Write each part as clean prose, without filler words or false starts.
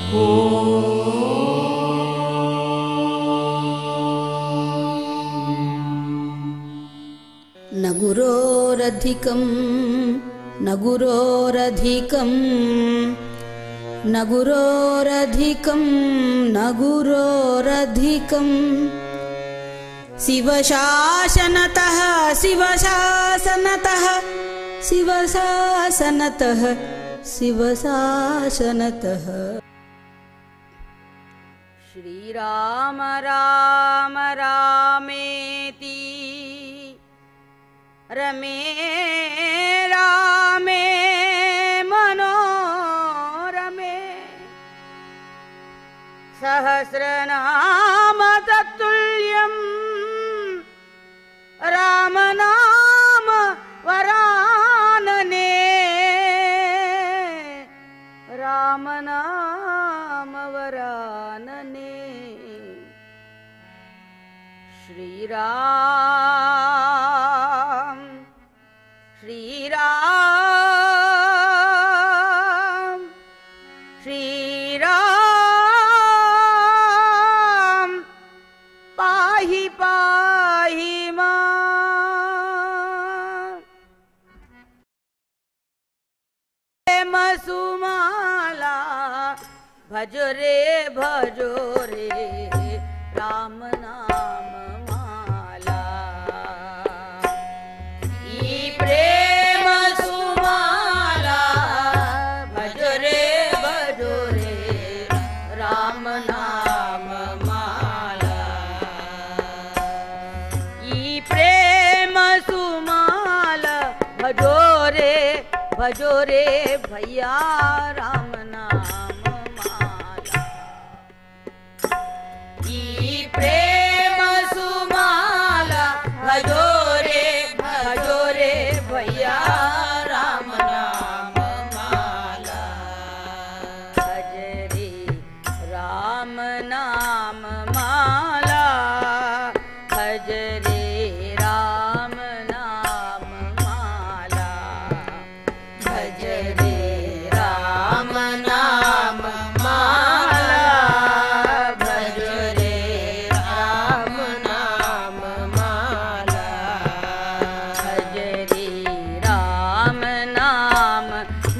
न गुरोरधिकं न गुरोरधिकं न गुरोरधिकं न गुरोरधिकं शिवशासनतः शिवशासनतः शिवशासनतः शिवशासनतः। श्रीराम राम रामेति रमे रामे मनोरमे सहस्रनाम तत्तुल्यं रामनाम वरानने रामनाम वरानने। श्रीराम श्रीराम श्रीराम पाहि पाहि मां। मसुमाला भजो रे राम नाम माला। ई प्रेम सुमाला भजो रे राम नाम माला। ई प्रेम सुमाला भजो रे भैया राम नाम माला। ई प्रेम सुमाला भजो रे भैया राम नाम माला। भज रे राम नाम माला भज रे राम नाम माला भज रे राम नाम माला भज रे राम नाम माला भज रे राम नाम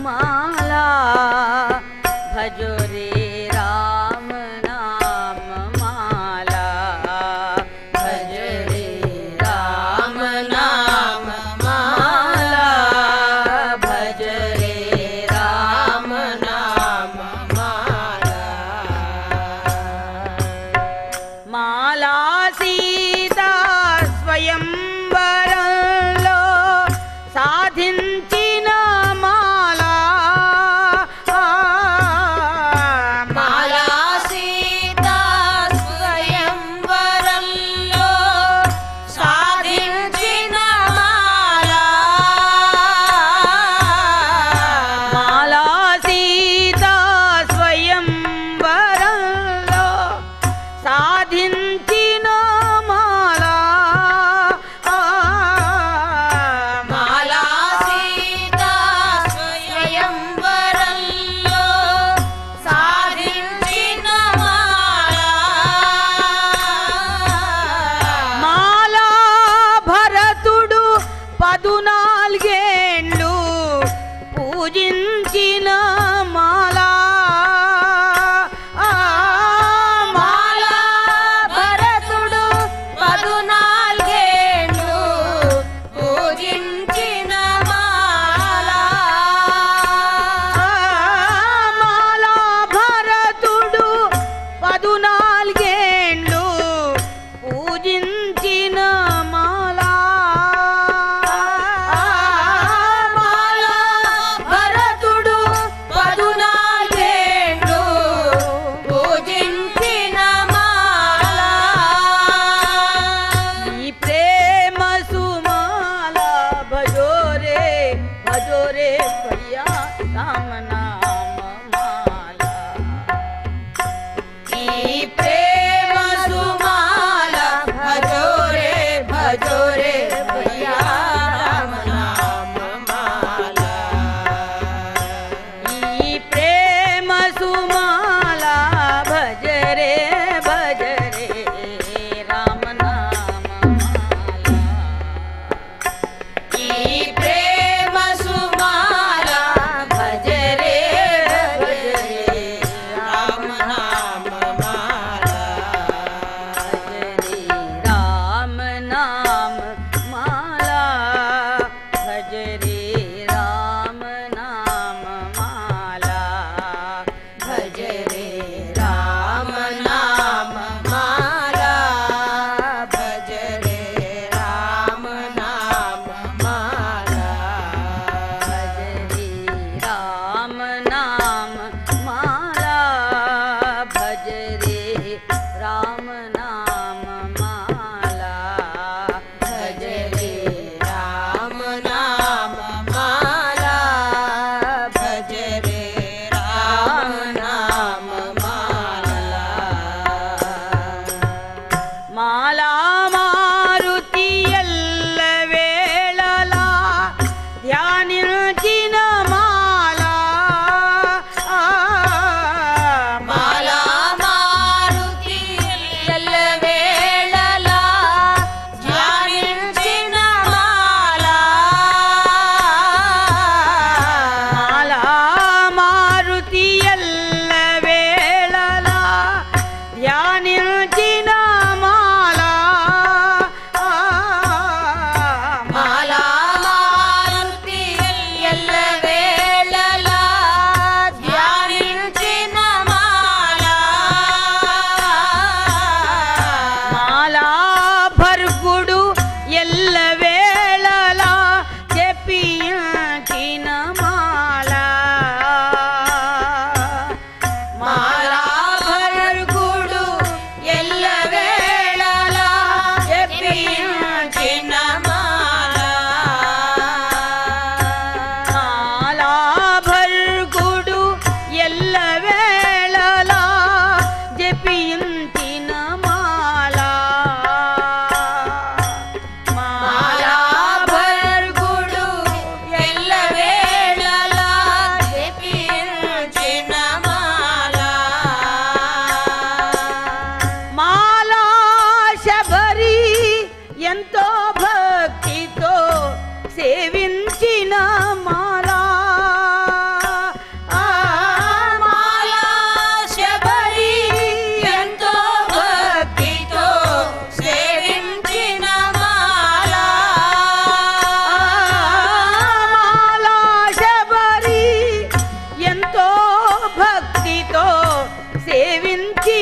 माला भज रे राम नाम माला भज रे राम नाम माला भज रे राम नाम माला। माला सीता स्वयंवरंलो साधिंచిన माला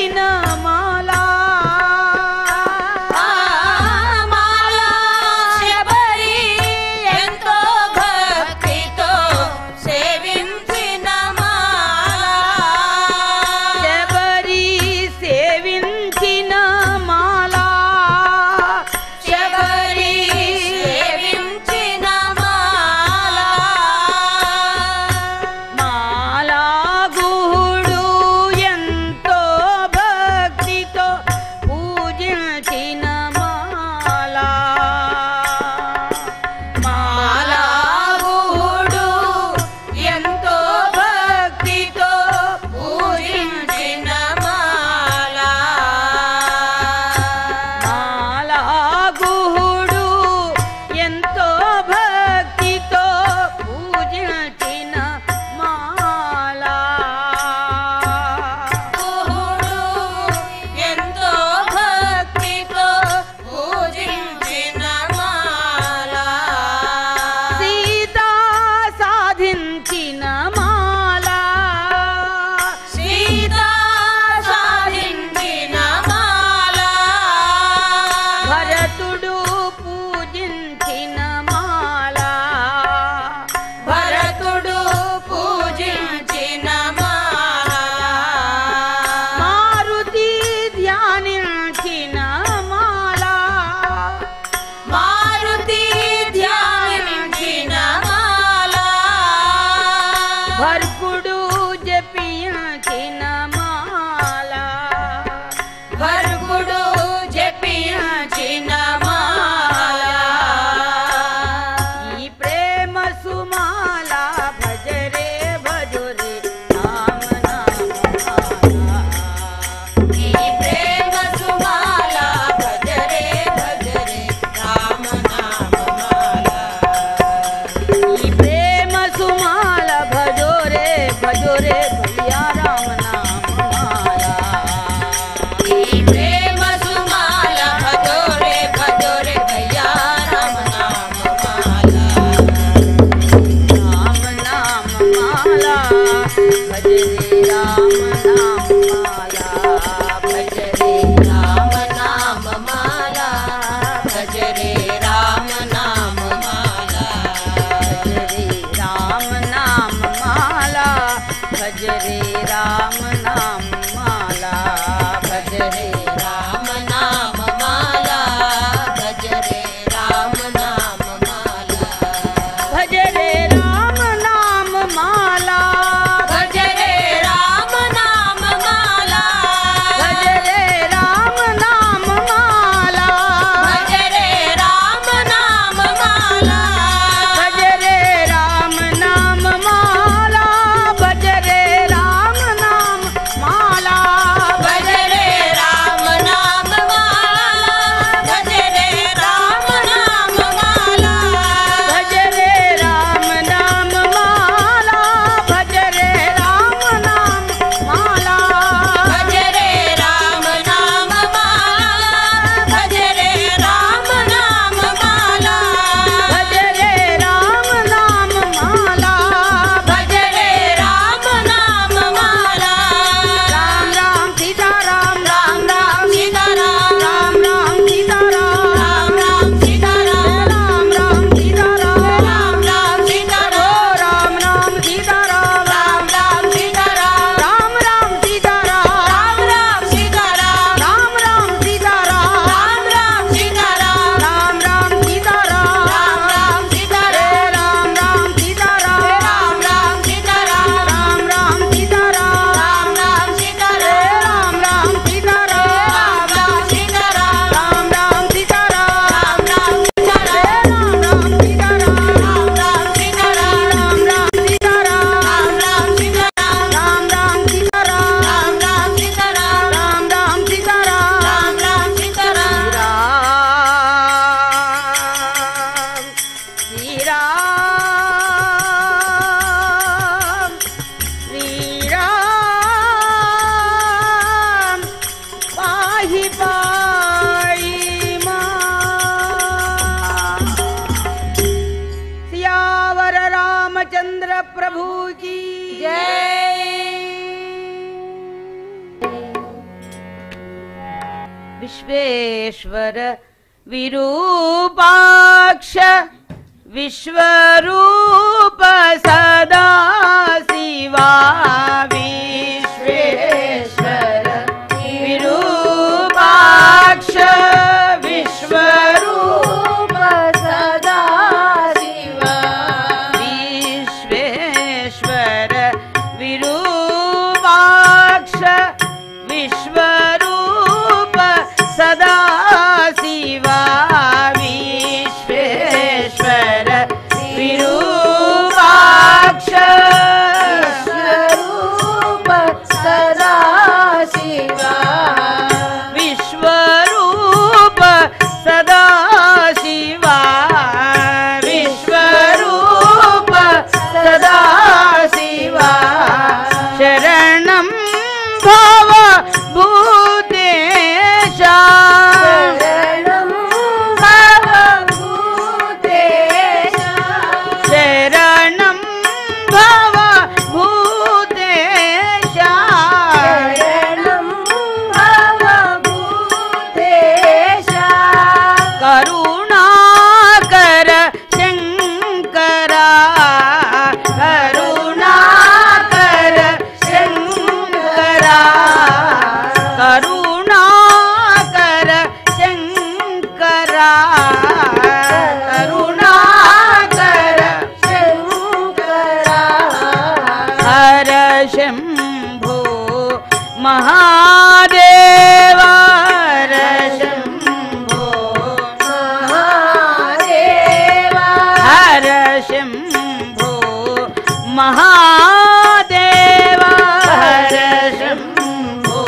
माला माला శబరి ఎంతో భక్తితో సేవించిన మాల శబరి సేవించిన మాల శబరి సేవించిన మాల మాలా గుహుడు ఎంతో భక్తితో పూజించిన మాల మాలా గుహుడు ఎంతో భక్తితో పూజించిన మాల మాలా గుహుడు ఎంతో భక్తితో పూజించిన మాల గుహుడు ఎంతో భక్తితో పూజించిన మాల సీత సాధించిన మాల సీత సాధించిన మాల భరతుడు పూజించిన మాల భరతుడు పూజించిన మాల మారుతి ధ్యానించిన మాల మారుతి ధ్యానించిన మాల భర్గుడు జపించిన మాల భర్గుడు జపించిన మాల ఈ ప్రేమ సుమాల భజరే భజరే రామ నామ ఈ ప్రేమ సుమాల భజరే భజరే రామ నామ మాల ఈ ప్రేమ సుమాల భజోరే భజోరే భయ్యా రామ నామ మాల ఈ ప్రేమ సుమాల భజోరే భజోరే భయ్యా రామ నామ మాల రామ నామ మాల భజరే రామ నామ మాల భజరే రామ నామ మాల భజరే రామ నామ మాల భజరే రామ నామ మాల భజరే రామ నామ మాల భజరే రామ నామ మాల భజరే రామ నామ మాల భజరే రామ నామ మాల భజరే రామ నామ మాల భజరే రామ నామ మాల భజరే రామ నామ మాల భజరే రామ నామ మాల భజరే రామ నామ మాల భజరే రామ विश्वेश्वर विरूपाक्ष विश्वरूप सदा शिवा विश्वेश्वर विरूपाक्ष विश्वरूप सदा शिवा विश्वेश्वर विरूपाक्ष विश्वरूप सदा शिवा विश्वेश्वर विरूपाक्ष विश्वरूप सदा शिवा विश्वरूप सदा शिवा विश्वरूप सदा शिवा शरणं भव भूतेशा शरणं भवभूतेशा शरणं भव भूतेशा शरणं भवभूतेशा करुणाकर शङ्करा करुणाकर शङ्करा करुणाकर शङ्करा करुणाकर शङ्करा हर शम्भो महादेव हर शम्भो महादेवा हर शम्भो महादेव हर शम्भो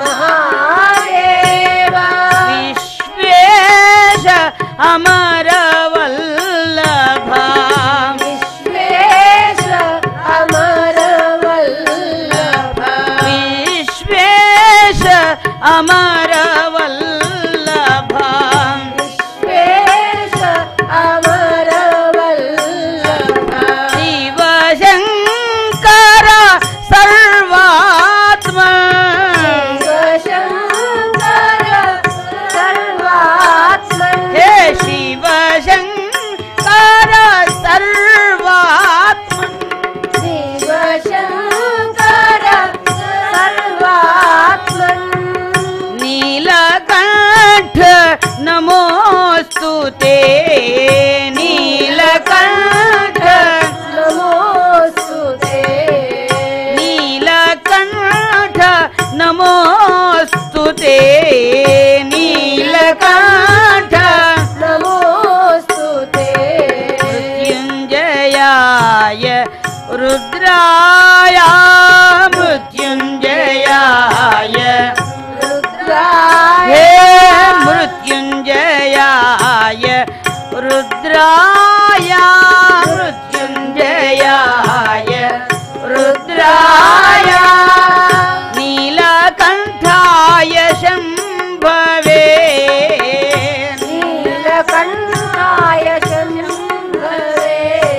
महादेवा विश्वेश अमर वल्लभा विश्वेश अमर वल्लभा विश्वेश अमर वल्लभा विश्वेश अमर वल्लभा शिव शङ्कर सर्वात्मा शिवशङ्कर सर्वात्मन् हे शिव शङ्कर सर्वात्मा शिवशङ्कर सर्वात्मन् नीलकण्ठ नमोऽस्तु ते नीलकण्ठ नमोऽस्तु ते नीलकण्ठ नमोऽस्तु ते नीलकण्ठ नमोऽस्तु ते मृत्युञ्जयाय रुद्राय मृत्युञ्जयाय रुद्राय हे मृत्युञ्जयाय रुद्राय मृत्युञ्जयाय रुद्राय नीलकण्ठाय शम्भवे नीलकण्ठाय शम्भवे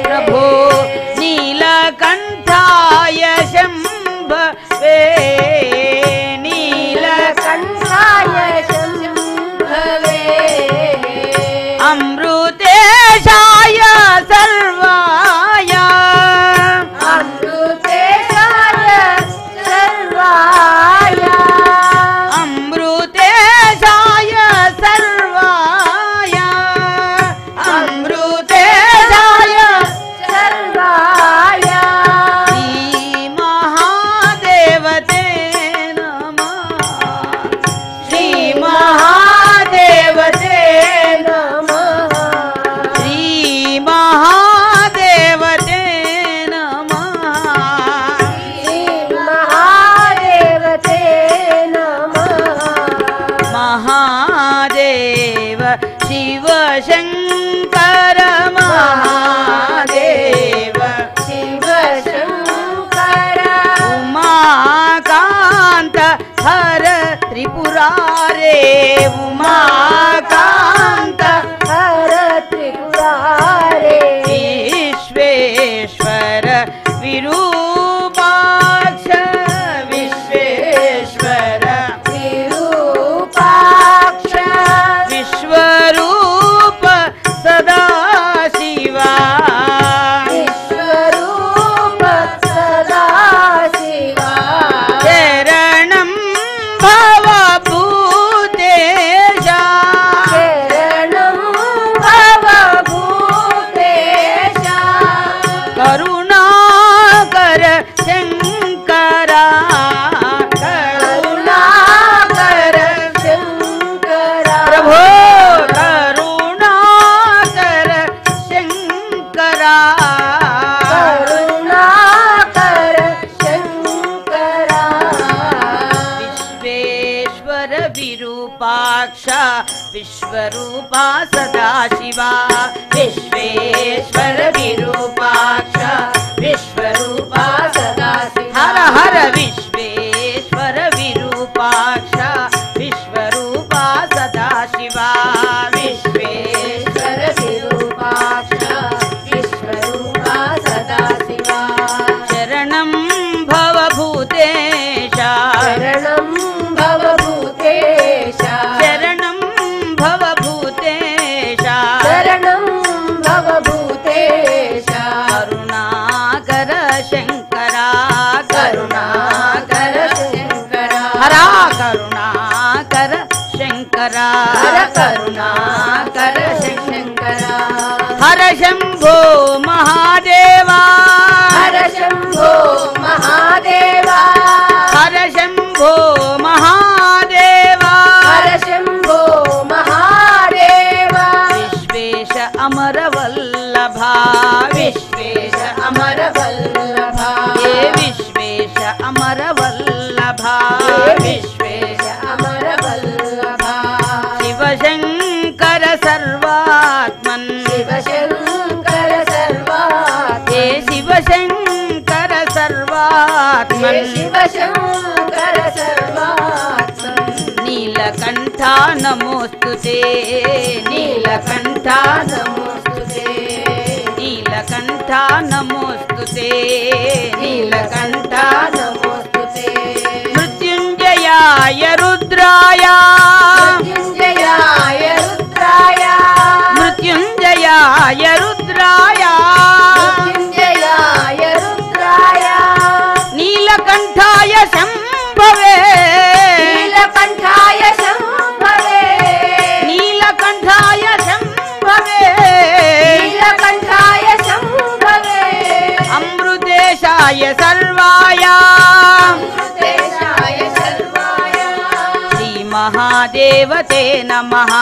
प्रभो नीलकण्ठाय शम्भवे नीलकण्ठाय शम्भवे अमृतेशाय विरूपाक्ष विश्वरूपा सदाशिवा विश्वेश्वर विरूपाक्ष विश्वरूपा सदाशिवा हर हर विश्वेश्वर विरूपाक्ष विश्वरूपा सदाशिवा विश्वेश्वर विरूपाक्ष विश्वरूपा सदाशिवा शरणं भवभूतेश शरणं भवभूतेश शरणं भवभूतेश शरणं भवभूतेश करुणाकर शङ्करा करुणाकर शङ्करा हरा करुणाकर शङ्करा हर करुणाकर शङ्करा हर शम्भो महादेवा हर शम्भो महादेवा हर शम्भो महादेवा हर शम्भो महादेवा विश्वेश अमरवल्लभा विश्वेश अमरवल्लभा हे विश्वेश अमरवल्लभा हे विश्वेश अमरवल्लभा शिवशङ्कर सर्वात्मन् शिवशङ्कर सर्वात्मन् हे शिवशङ्कर हे सर्वात्मन् शिवशङ्कर सर्वात्मन् नीलकण्ठा नमोऽस्तुते नीलकण्ठा नमोऽस्तुते नीलकण्ठा नमोऽस्तुते नीलकण्ठा नमोऽस्तुते मृत्युञ्जयाय रुद्राय मृत्युञ्जयाय रुद्राय मृत्युञ्जयाय रुद्राय मृत्युञ्जयाय रुद्राय नीलकण्ठाय शम्भवे नीलकण्ठाय शम्भवे नीलकण्ठाय शम्भवे नीलकण्ठाय शम्भवे अमृतेशाय सर्वाय अमृतेशाय सर्वाय श्रीमहादेवते नमः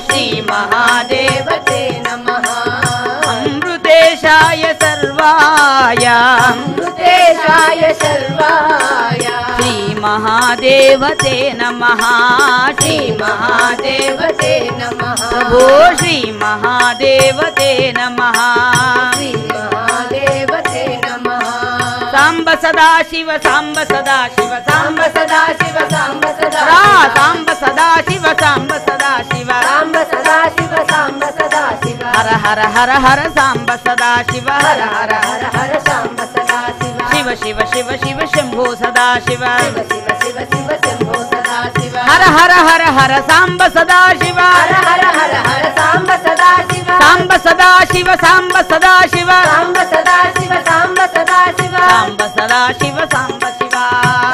श्रीमहादेव देवते नमः अमृतेशाय सर्वाय अमृतेशाय सर्वाय श्रीमहादेवते नमः श्रीमहादेवते नमः प्रभो श्रीमहादेवते नमः श्रीमहादेवते नमः साम्ब सदाशिव साम्ब सदाशिव साम्ब साम्ब सदाशिव साम्ब रा सदाशिव साम्ब सदाशिव साम्ब सदाशिव साम्ब सदाशिव साम्ब सदाशिव हर हर हर हर साम्ब सदाशिव हर हर हर हर साम्ब सदाशिव शिव शिव शिव शिव शम्भो सदाशिव शिव शिव शिव शिव शम्भो सदाशिव हर हर हर हर साम्ब सदाशिव हर हर हर हर साम्ब सदाशिव साम्ब सदाशिव साम्ब सदाशिव साम्ब सदाशिव साम्ब सदाशिव साम्ब सदाशिव साम्ब शिवा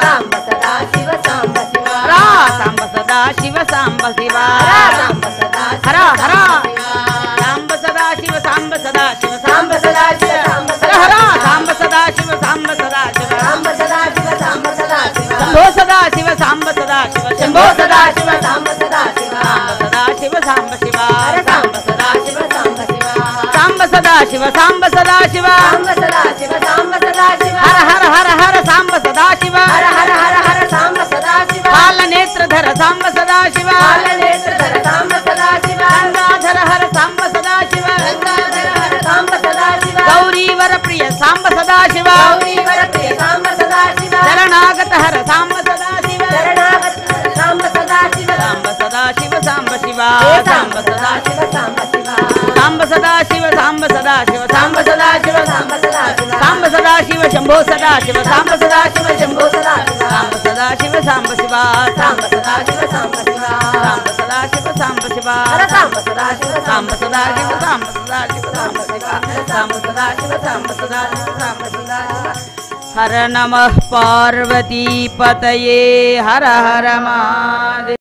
साम्ब सदाशिव साम्ब शिव रा साम्ब सदाशिव साम्ब शिवा साम्ब सदाशिव हर हर साम्ब सदाशिव साम्ब सदाशिव साम्ब सदाशिव साम्ब हर हर साम्ब सदाशिव साम्ब सदाशिव साम्ब सदाशिव साम्ब सदाशिव शम्भो सदाशिव साम्ब सदाशिव शम्भो सदाशिव साम्ब सदाशिव साम्ब सदाशिव साम्ब शिवा साम्ब सदाशिव साम्ब शिव साम्ब सदाशिव साम्ब सदाशिव साम्ब सदाशिव साम्ब सदाशिव हर हर हर हर साम्ब सदाशिव हर हर हर हर साम्ब सदाशिव कालनेत्रधर साम्ब सदाशिव कालनेत्रधर साम्ब सदाशिव गंगाधर हर साम्ब सदाशिव गंगाधर हर साम्ब सदाशिव गौरीवर प्रिय साम्ब सदाशिव गौरीवर प्रिय साम्ब सदाशिव शरणागत हर साम्ब सदाशिव शरणागत साम्ब सदाशिव साम्ब सदाशिव साम्ब शिवा हे साम्ब साम्ब सदाशिव सदाशिव साम्ब शिव साम्ब सदाशिव साम्ब सदाशिव साम्ब सदाशिव साम्ब सदाशिव साम्ब सदाशिव शम्भो सदाशिव साम्ब सदाशिव शम्भो सदाशिव साम्ब सदाशिव साम्ब शिवा साम्ब सदाशिव साम्ब शिव साम्ब सदाशिव साम्ब शिवा हर साम्ब सदाशिव साम्ब सदाशिव साम्ब सदाशिव साम्ब शिवा साम्ब सदाशिव साम्ब सदाशिव साम्ब सदाशिव हर नमः पार्वती पतये हर हर महादेव।